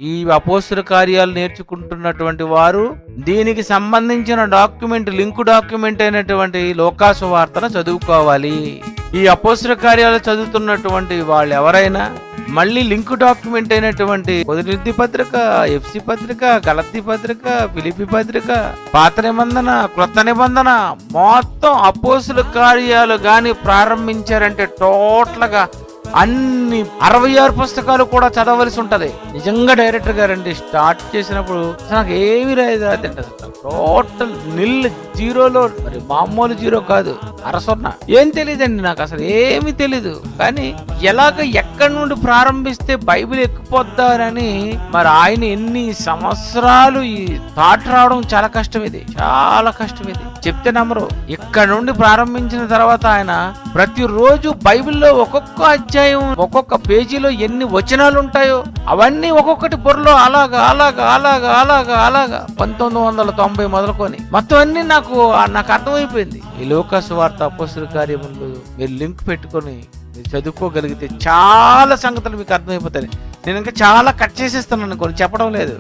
ఈ అపోస్తుల కార్యాలు నేర్చుకుంటున్నటువంటి వారు దీనికి సంబంధించిన లింక్ డాక్యుమెంట్ అయినటువంటి లోకాసు వార్తను చదువుకోవాలి. ఈ అపోస్తుల కార్యాలు చదువుతున్నటువంటి వాళ్ళు ఎవరైనా మళ్ళీ లింక్ డాక్యుమెంట్ అయినటువంటి కొరింథీ పత్రిక, ఎఫ్సి పత్రిక, గలతీ పత్రిక, ఫిలిప్పీ పత్రిక, పాత నిబంధన, క్రొత్త నిబంధన మొత్తం అపోస్తుల కార్యాలు గాని ప్రారంభించారంటే టోటల్ గా అన్ని 66 పుస్తకాలు కూడా చదవలసి ఉంటది. నిజంగా డైరెక్టర్ గారండి స్టార్ట్ చేసినప్పుడు నాకు ఏమి రాదు, టోటల్ నిల్ జీరోలో, మరి మామూలు జీరో కాదు, అరసున్నా. ఏం తెలియదండి నాకు, అసలు ఏమి తెలీదు. కానీ ఎక్కడి నుండి ప్రారంభిస్తే బైబిల్ ఎక్కిపోద్దారని మరి ఆయన ఎన్ని సంవత్సరాలు ఈ థాట్ రావడం చాలా కష్టం. ఇది చాలా కష్టం. ఇది చెప్తే నమ్మరు. ఇక్కడ నుండి ప్రారంభించిన తర్వాత ఆయన ప్రతిరోజు బైబిల్లో ఒక్కొక్క అధ్యాయం, ఒక్కొక్క పేజీలో ఎన్ని వచనాలు ఉంటాయో అవన్నీ ఒక్కొక్కటి బుర్రలో అలాగా 1990 మొదలుకొని మొత్తం అన్ని నాకు అర్థమైపోయింది. ఈ లోకాసు వార్త, అపోస్తుల కార్యములు మీరు లింక్ పెట్టుకొని మీరు చదువుకోగలిగితే చాలా సంగతులు మీకు అర్థమైపోతాయి. నేను ఇంకా చాలా కట్ చేసేస్తున్నాను, కొన్ని చెప్పడం లేదు.